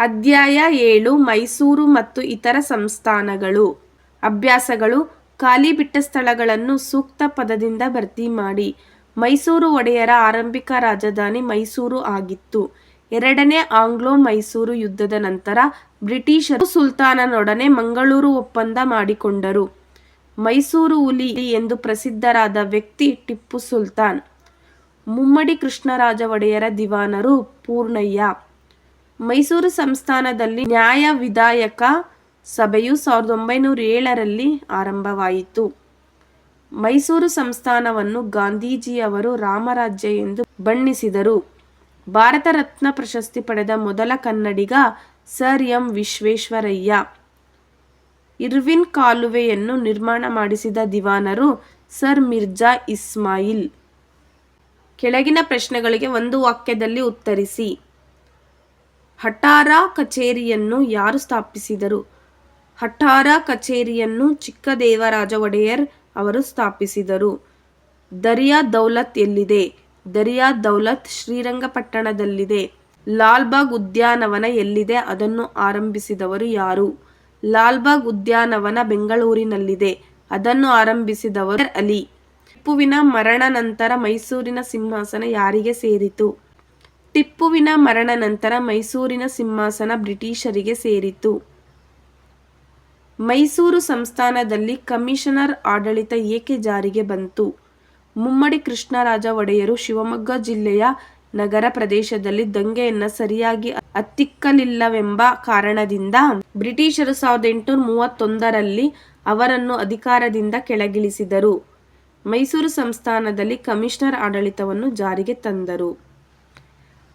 ಅಧ್ಯಾಯ 7 ಮೈಸೂರು ಮತ್ತು ಇತರ ಸಂಸ್ಥಾನಗಳು. ಅಭ್ಯಾಸಗಳು. ಖಾಲಿ ಬಿಟ್ಟ ಸ್ಥಳಗಳನ್ನು ಸೂಕ್ತ ಪದದಿಂದ ಭರ್ತಿ ಮಾಡಿ. ಮೈಸೂರು ಒಡೆಯರ ಆರಂಭಿಕ ರಾಜಧಾನಿ ಮೈಸೂರು ಆಗಿತ್ತು. ಎರಡನೇ ಆಂಗ್ಲೋ ಮೈಸೂರು ಯುದ್ಧದ ನಂತರ ಬ್ರಿಟಿಷರು ಸುಲ್ತಾನನೊಡನೆ ಮಂಗಳೂರು ಒಪ್ಪಂದ ಮಾಡಿಕೊಂಡರು. ಮೈಸೂರು ಹುಲಿ ಎಂದು ಪ್ರಸಿದ್ಧರಾದ ವ್ಯಕ್ತಿ ಟಿಪ್ಪು ಸುಲ್ತಾನ್. ಮುಮ್ಮಡಿ ಕೃಷ್ಣರಾಜ ಒಡೆಯರ ದಿವಾನರು ಪೂರ್ಣಯ್ಯ. ಮೈಸೂರು ಸಂಸ್ಥಾನದಲ್ಲಿ ನ್ಯಾಯ ವಿಧಾಯಕ ಸಭೆಯು 1907ರಲ್ಲಿ ಆರಂಭವಾಯಿತು. ಮೈಸೂರು ಸಂಸ್ಥಾನವನ್ನು ಗಾಂಧೀಜಿಯವರು ರಾಮರಾಜ್ಯ ಎಂದು ಬಣ್ಣಿಸಿದರು. ಭಾರತ ರತ್ನ ಪ್ರಶಸ್ತಿ ಪಡೆದ ಮೊದಲ ಕನ್ನಡಿಗ ಸರ್ ಎಂ ವಿಶ್ವೇಶ್ವರಯ್ಯ. ಇರ್ವಿನ್ ಕಾಲುವೆಯನ್ನು ನಿರ್ಮಾಣ ಮಾಡಿಸಿದ ದಿವಾನರು ಸರ್ ಮಿರ್ಜಾ ಇಸ್ಮಾಯಿಲ್. ಕೆಳಗಿನ ಪ್ರಶ್ನೆಗಳಿಗೆ ಒಂದು ವಾಕ್ಯದಲ್ಲಿ ಉತ್ತರಿಸಿ. ಅಠಾರ ಕಚೇರಿಯನ್ನು ಯಾರು ಸ್ಥಾಪಿಸಿದರು? ಅಠಾರ ಕಚೇರಿಯನ್ನು ಚಿಕ್ಕದೇವರಾಜ ಒಡೆಯರ್ ಅವರು ಸ್ಥಾಪಿಸಿದರು. ದರಿಯಾ ದೌಲತ್ ಎಲ್ಲಿದೆ? ದರಿಯಾ ದೌಲತ್ ಶ್ರೀರಂಗಪಟ್ಟಣದಲ್ಲಿದೆ. ಲಾಲ್ಬಾಗ್ ಉದ್ಯಾನವನ ಎಲ್ಲಿದೆ? ಅದನ್ನು ಆರಂಭಿಸಿದವರು ಯಾರು? ಲಾಲ್ಬಾಗ್ ಉದ್ಯಾನವನ ಬೆಂಗಳೂರಿನಲ್ಲಿದೆ. ಅದನ್ನು ಆರಂಭಿಸಿದವರು ಅಲಿ. ಟಿಪ್ಪುವಿನ ಮರಣ ನಂತರ ಮೈಸೂರಿನ ಸಿಂಹಾಸನ ಯಾರಿಗೆ ಸೇರಿತು? ಟಿಪ್ಪುವಿನ ಮರಣ ನಂತರ ಮೈಸೂರಿನ ಸಿಂಹಾಸನ ಬ್ರಿಟಿಷರಿಗೆ ಸೇರಿತು. ಮೈಸೂರು ಸಂಸ್ಥಾನದಲ್ಲಿ ಕಮಿಷನರ್ ಆಡಳಿತ ಏಕೆ ಜಾರಿಗೆ ಬಂತು? ಮುಮ್ಮಡಿ ಕೃಷ್ಣರಾಜ ಒಡೆಯರು ಶಿವಮೊಗ್ಗ ಜಿಲ್ಲೆಯ ನಗರ ಪ್ರದೇಶದಲ್ಲಿ ದಂಗೆಯನ್ನು ಸರಿಯಾಗಿ ಹತ್ತಿಕ್ಕಲಿಲ್ಲವೆಂಬ ಕಾರಣದಿಂದ ಬ್ರಿಟಿಷರು 1831ರಲ್ಲಿ ಅವರನ್ನು ಅಧಿಕಾರದಿಂದ ಕೆಳಗಿಳಿಸಿದರು. ಮೈಸೂರು ಸಂಸ್ಥಾನದಲ್ಲಿ ಕಮಿಷನರ್ ಆಡಳಿತವನ್ನು ಜಾರಿಗೆ ತಂದರು.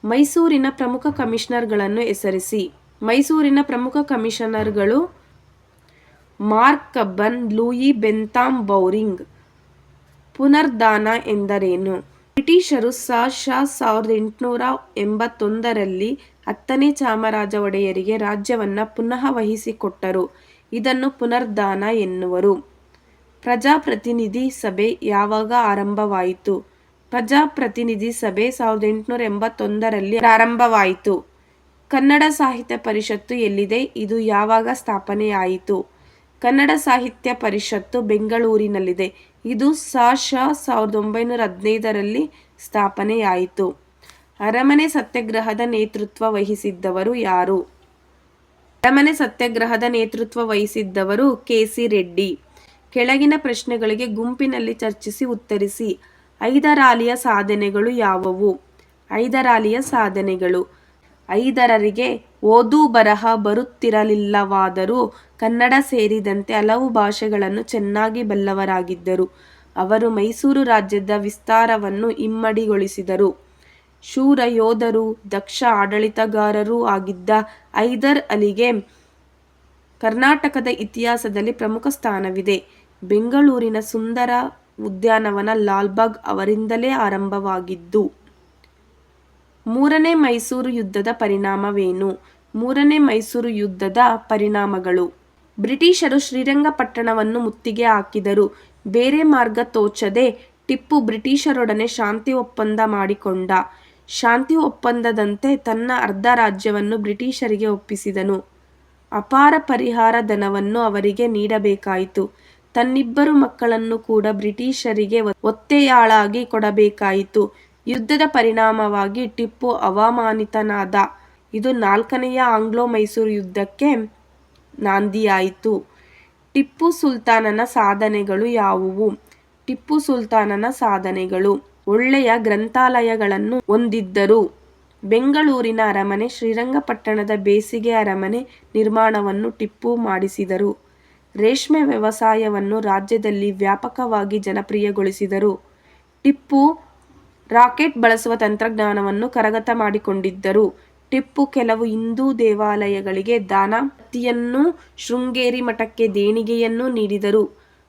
ಮೈಸೂರಿನ ಪ್ರಮುಖ ಕಮಿಷನರ್ಗಳನ್ನು ಹೆಸರಿಸಿ. ಮೈಸೂರಿನ ಪ್ರಮುಖ ಕಮಿಷನರ್ಗಳು ಮಾರ್ಕ್ ಕಬ್ಬನ್, ಲೂಯಿ ಬೆಂಥಾಮ್ ಬೌರಿಂಗ್. ಪುನರ್ದಾನ ಎಂದರೇನು? ಬ್ರಿಟಿಷರು ಸ. 1881ರಲ್ಲಿ 10ನೇ ಚಾಮರಾಜ ಒಡೆಯರಿಗೆ ರಾಜ್ಯವನ್ನು ಪುನಃ ವಹಿಸಿಕೊಟ್ಟರು. ಇದನ್ನು ಪುನರ್ದಾನ ಎನ್ನುವರು. ಪ್ರಜಾಪ್ರತಿನಿಧಿ ಸಭೆ ಯಾವಾಗ ಆರಂಭವಾಯಿತು? ಪ್ರಜಾಪ್ರತಿನಿಧಿ ಸಭೆ 1881ರಲ್ಲಿ ಪ್ರಾರಂಭವಾಯಿತು. ಕನ್ನಡ ಸಾಹಿತ್ಯ ಪರಿಷತ್ತು ಎಲ್ಲಿದೆ? ಇದು ಯಾವಾಗ ಸ್ಥಾಪನೆಯಾಯಿತು? ಕನ್ನಡ ಸಾಹಿತ್ಯ ಪರಿಷತ್ತು ಬೆಂಗಳೂರಿನಲ್ಲಿದೆ. ಇದು ಸ. 1915ರಲ್ಲಿ ಸ್ಥಾಪನೆಯಾಯಿತು. ಅರಮನೆ ಸತ್ಯಾಗ್ರಹದ ನೇತೃತ್ವ ವಹಿಸಿದ್ದವರು ಯಾರು? ಅರಮನೆ ಸತ್ಯಾಗ್ರಹದ ನೇತೃತ್ವ ವಹಿಸಿದ್ದವರು ಕೆ. ಸಿ. ರೆಡ್ಡಿ. ಕೆಳಗಿನ ಪ್ರಶ್ನೆಗಳಿಗೆ ಗುಂಪಿನಲ್ಲಿ ಚರ್ಚಿಸಿ ಉತ್ತರಿಸಿ. ಹೈದರಾಲಿಯ ಸಾಧನೆಗಳು ಯಾವುವು? ಹೈದರಾಲಿಯ ಸಾಧನೆಗಳು: ಹೈದರರಿಗೆ ಓದು ಬರಹ ಬರುತ್ತಿರಲಿಲ್ಲವಾದರೂ ಕನ್ನಡ ಸೇರಿದಂತೆ ಹಲವು ಭಾಷೆಗಳನ್ನು ಚೆನ್ನಾಗಿ ಬಲ್ಲವರಾಗಿದ್ದರು. ಅವರು ಮೈಸೂರು ರಾಜ್ಯದ ವಿಸ್ತಾರವನ್ನು ಇಮ್ಮಡಿಗೊಳಿಸಿದರು. ಶೂರ ಯೋಧರೂ ದಕ್ಷ ಆಡಳಿತಗಾರರೂ ಆಗಿದ್ದ ಹೈದರ್ ಅಲಿಗೆ ಕರ್ನಾಟಕದ ಇತಿಹಾಸದಲ್ಲಿ ಪ್ರಮುಖ ಸ್ಥಾನವಿದೆ. ಬೆಂಗಳೂರಿನ ಸುಂದರ ಉದ್ಯಾನವನ ಲಾಲ್ಬಾಗ್ ಅವರಿಂದಲೇ ಆರಂಭವಾಗಿದ್ದು. ಮೂರನೇ ಮೈಸೂರು ಯುದ್ಧದ ಪರಿಣಾಮವೇನು? ಮೂರನೇ ಮೈಸೂರು ಯುದ್ಧದ ಪರಿಣಾಮಗಳು: ಬ್ರಿಟಿಷರು ಶ್ರೀರಂಗಪಟ್ಟಣವನ್ನು ಮುತ್ತಿಗೆ ಹಾಕಿದರು. ಬೇರೆ ಮಾರ್ಗ ತೋಚದೆ ಟಿಪ್ಪು ಬ್ರಿಟಿಷರೊಡನೆ ಶಾಂತಿ ಒಪ್ಪಂದ ಮಾಡಿಕೊಂಡ. ಶಾಂತಿ ಒಪ್ಪಂದದಂತೆ ತನ್ನ ಅರ್ಧ ರಾಜ್ಯವನ್ನು ಬ್ರಿಟಿಷರಿಗೆ ಒಪ್ಪಿಸಿದನು. ಅಪಾರ ಪರಿಹಾರ ಧನವನ್ನು ಅವರಿಗೆ ನೀಡಬೇಕಾಯಿತು. ತನ್ನಿಬ್ಬರು ಮಕ್ಕಳನ್ನು ಕೂಡ ಬ್ರಿಟಿಷರಿಗೆ ಒತ್ತೆಯಾಳಾಗಿ ಕೊಡಬೇಕಾಯಿತು. ಯುದ್ಧದ ಪರಿಣಾಮವಾಗಿ ಟಿಪ್ಪು ಅವಮಾನಿತನಾದ. ಇದು 4ನೆಯ ಆಂಗ್ಲೋ ಮೈಸೂರು ಯುದ್ಧಕ್ಕೆ ನಾಂದಿಯಾಯಿತು. ಟಿಪ್ಪು ಸುಲ್ತಾನನ ಸಾಧನೆಗಳು ಯಾವುವು? ಟಿಪ್ಪು ಸುಲ್ತಾನನ ಸಾಧನೆಗಳು: ಒಳ್ಳೆಯ ಗ್ರಂಥಾಲಯಗಳನ್ನು ಹೊಂದಿದ್ದರು. ಬೆಂಗಳೂರಿನ ಅರಮನೆ, ಶ್ರೀರಂಗಪಟ್ಟಣದ ಬೇಸಿಗೆ ಅರಮನೆ ನಿರ್ಮಾಣವನ್ನು ಟಿಪ್ಪು ಮಾಡಿಸಿದರು. ರೇಷ್ಮೆ ವ್ಯವಸಾಯವನ್ನು ರಾಜ್ಯದಲ್ಲಿ ವ್ಯಾಪಕವಾಗಿ ಜನಪ್ರಿಯಗೊಳಿಸಿದರು. ಟಿಪ್ಪು ರಾಕೆಟ್ ಬಳಸುವ ತಂತ್ರಜ್ಞಾನವನ್ನು ಕರಗತ ಮಾಡಿಕೊಂಡಿದ್ದರು. ಟಿಪ್ಪು ಕೆಲವು ಹಿಂದೂ ದೇವಾಲಯಗಳಿಗೆ ದಾನ ದತ್ತಿಯನ್ನೂ ಶೃಂಗೇರಿ ಮಠಕ್ಕೆ ದೇಣಿಗೆಯನ್ನೂ ನೀಡಿದರು.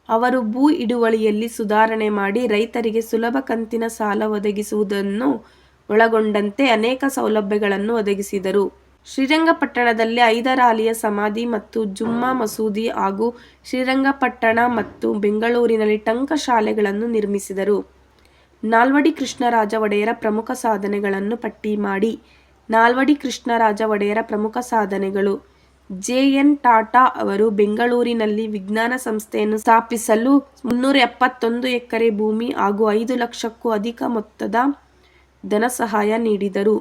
ಅವರು ಭೂ ಹಿಡುವಳಿಯಲ್ಲಿ ಸುಧಾರಣೆ ಮಾಡಿ ರೈತರಿಗೆ ಸುಲಭ ಕಂತಿನ ಸಾಲ ಒದಗಿಸುವುದನ್ನು ಒಳಗೊಂಡಂತೆ ಅನೇಕ ಸೌಲಭ್ಯಗಳನ್ನು ಒದಗಿಸಿದರು. ಶ್ರೀರಂಗಪಟ್ಟಣದಲ್ಲಿ ಹೈದರಾಲಿಯ ಸಮಾಧಿ ಮತ್ತು ಜುಮ್ಮಾ ಮಸೂದಿ ಹಾಗೂ ಶ್ರೀರಂಗಪಟ್ಟಣ ಮತ್ತು ಬೆಂಗಳೂರಿನಲ್ಲಿ ಟಂಕ ಶಾಲೆಗಳನ್ನು ನಿರ್ಮಿಸಿದರು. ನಾಲ್ವಡಿ ಕೃಷ್ಣರಾಜ ಒಡೆಯರ ಪ್ರಮುಖ ಸಾಧನೆಗಳನ್ನು ಪಟ್ಟಿ ಮಾಡಿ. ನಾಲ್ವಡಿ ಕೃಷ್ಣರಾಜ ಒಡೆಯರ ಪ್ರಮುಖ ಸಾಧನೆಗಳು. ಜೆ.ಎನ್. ಟಾಟಾ ಅವರು ಬೆಂಗಳೂರಿನಲ್ಲಿ ವಿಜ್ಞಾನ ಸಂಸ್ಥೆಯನ್ನು ಸ್ಥಾಪಿಸಲು 371 ಎಕರೆ ಭೂಮಿ ಹಾಗೂ 5 ಲಕ್ಷಕ್ಕೂ ಅಧಿಕ ಮೊತ್ತದ ಧನಸಹಾಯ ನೀಡಿದರು.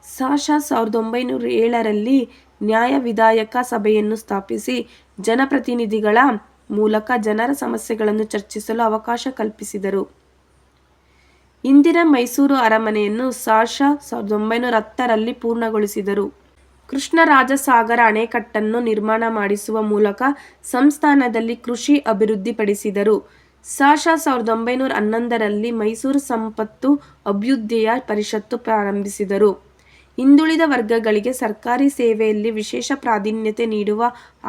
ಸ.ಶ. 1907ರಲ್ಲಿ ನ್ಯಾಯ ವಿಧಾಯಕ ಸಭೆಯನ್ನು ಸ್ಥಾಪಿಸಿ ಜನಪ್ರತಿನಿಧಿಗಳ ಮೂಲಕ ಜನರ ಸಮಸ್ಯೆಗಳನ್ನು ಚರ್ಚಿಸಲು ಅವಕಾಶ ಕಲ್ಪಿಸಿದರು. ಇಂದಿನ ಮೈಸೂರು ಅರಮನೆಯನ್ನು ಸ.ಶ. 1910ರಲ್ಲಿ ಪೂರ್ಣಗೊಳಿಸಿದರು. ಕೃಷ್ಣರಾಜಸಾಗರ ಅಣೆಕಟ್ಟನ್ನು ನಿರ್ಮಾಣ ಮಾಡಿಸುವ ಮೂಲಕ ಸಂಸ್ಥಾನದಲ್ಲಿ ಕೃಷಿ ಅಭಿವೃದ್ಧಿಪಡಿಸಿದರು. ಸ.ಶ. 1911ರಲ್ಲಿ ಮೈಸೂರು ಸಂಪತ್ತು ಅಭ್ಯುದಯ ಪರಿಷತ್ತು ಪ್ರಾರಂಭಿಸಿದರು. ಹಿಂದುಳಿದ ವರ್ಗಗಳಿಗೆ ಸರ್ಕಾರಿ ಸೇವೆಯಲ್ಲಿ ವಿಶೇಷ ಪ್ರಾಧಾನ್ಯತೆ ನೀಡುವ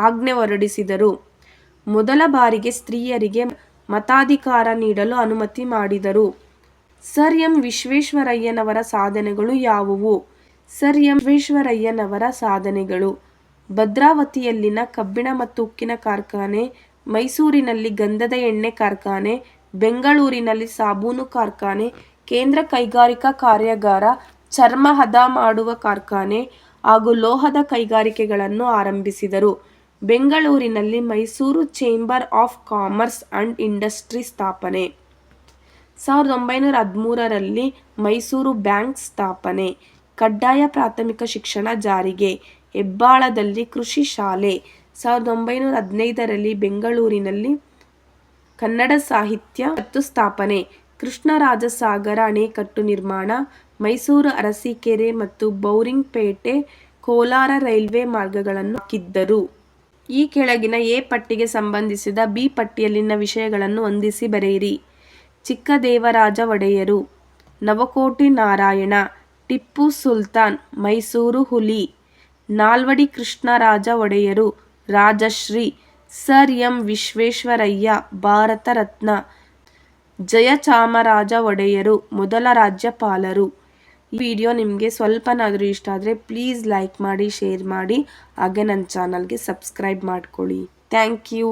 ಆಜ್ಞೆ ಹೊರಡಿಸಿದರು. ಮೊದಲ ಬಾರಿಗೆ ಸ್ತ್ರೀಯರಿಗೆ ಮತಾಧಿಕಾರ ನೀಡಲು ಅನುಮತಿ ಮಾಡಿದರು. Sir M. ವಿಶ್ವೇಶ್ವರಯ್ಯನವರ ಸಾಧನೆಗಳು ಯಾವುವು? Sir M. ವಿಶ್ವೇಶ್ವರಯ್ಯನವರ ಸಾಧನೆಗಳು: ಭದ್ರಾವತಿಯಲ್ಲಿನ ಕಬ್ಬಿಣ ಮತ್ತು ಉಕ್ಕಿನ ಕಾರ್ಖಾನೆ, ಮೈಸೂರಿನಲ್ಲಿ ಗಂಧದ ಎಣ್ಣೆ ಕಾರ್ಖಾನೆ, ಬೆಂಗಳೂರಿನಲ್ಲಿ ಸಾಬೂನು ಕಾರ್ಖಾನೆ, ಕೇಂದ್ರ ಕೈಗಾರಿಕಾ ಕಾರ್ಯಾಗಾರ, ಚರ್ಮ ಹದ ಮಾಡುವ ಕಾರ್ಖಾನೆ ಹಾಗೂ ಲೋಹದ ಕೈಗಾರಿಕೆಗಳನ್ನು ಆರಂಭಿಸಿದರು. ಬೆಂಗಳೂರಿನಲ್ಲಿ Mysuru chamber of commerce and industry ಸ್ಥಾಪನೆ. 1913ರಲ್ಲಿ ಮೈಸೂರು ಬ್ಯಾಂಕ್ ಸ್ಥಾಪನೆ. ಕಡ್ಡಾಯ ಪ್ರಾಥಮಿಕ ಶಿಕ್ಷಣ ಜಾರಿಗೆ. ಹೆಬ್ಬಾಳದಲ್ಲಿ ಕೃಷಿ ಶಾಲೆ. 1915ರಲ್ಲಿ ಬೆಂಗಳೂರಿನಲ್ಲಿ ಕನ್ನಡ ಸಾಹಿತ್ಯ ಪರಿಷತ್ತು ಸ್ಥಾಪನೆ. ಕೃಷ್ಣರಾಜಸಾಗರ ಅಣೆಕಟ್ಟು ನಿರ್ಮಾಣ. ಮೈಸೂರು ಅರಸೀಕೆರೆ ಮತ್ತು ಬೋರಿಂಗ್ಪೇಟೆ ಕೋಲಾರ ರೈಲ್ವೆ ಮಾರ್ಗಗಳನ್ನು ಹಾಕಿದ್ದರು. ಈ ಕೆಳಗಿನ ಎ ಪಟ್ಟಿಗೆ ಸಂಬಂಧಿಸಿದ ಬಿ ಪಟ್ಟಿಯಲ್ಲಿನ ವಿಷಯಗಳನ್ನು ಹೊಂದಿಸಿ ಬರೆಯಿರಿ. ಚಿಕ್ಕದೇವರಾಜ ಒಡೆಯರು, ನವಕೋಟಿ ನಾರಾಯಣ, ಟಿಪ್ಪು ಸುಲ್ತಾನ್, ಮೈಸೂರು ಹುಲಿ, ನಾಲ್ವಡಿ ಕೃಷ್ಣರಾಜ ಒಡೆಯರು, ರಾಜಶ್ರೀ, ಸರ್ ಎಂ. ವಿಶ್ವೇಶ್ವರಯ್ಯ, ಭಾರತ ರತ್ನ, ಜಯಚಾಮರಾಜ ಒಡೆಯರು, ಮೊದಲ ರಾಜ್ಯಪಾಲರು. ಈ ವಿಡಿಯೋ ನಿಮಗೆ ಸ್ವಲ್ಪನಾದರೂ ಇಷ್ಟ ಆದರೆ ಪ್ಲೀಸ್ ಲೈಕ್ ಮಾಡಿ, ಶೇರ್ ಮಾಡಿ, ಹಾಗೆ ನನ್ನ ಚಾನಲ್ಗೆ ಸಬ್ಸ್ಕ್ರೈಬ್ ಮಾಡ್ಕೊಳ್ಳಿ. Thank you.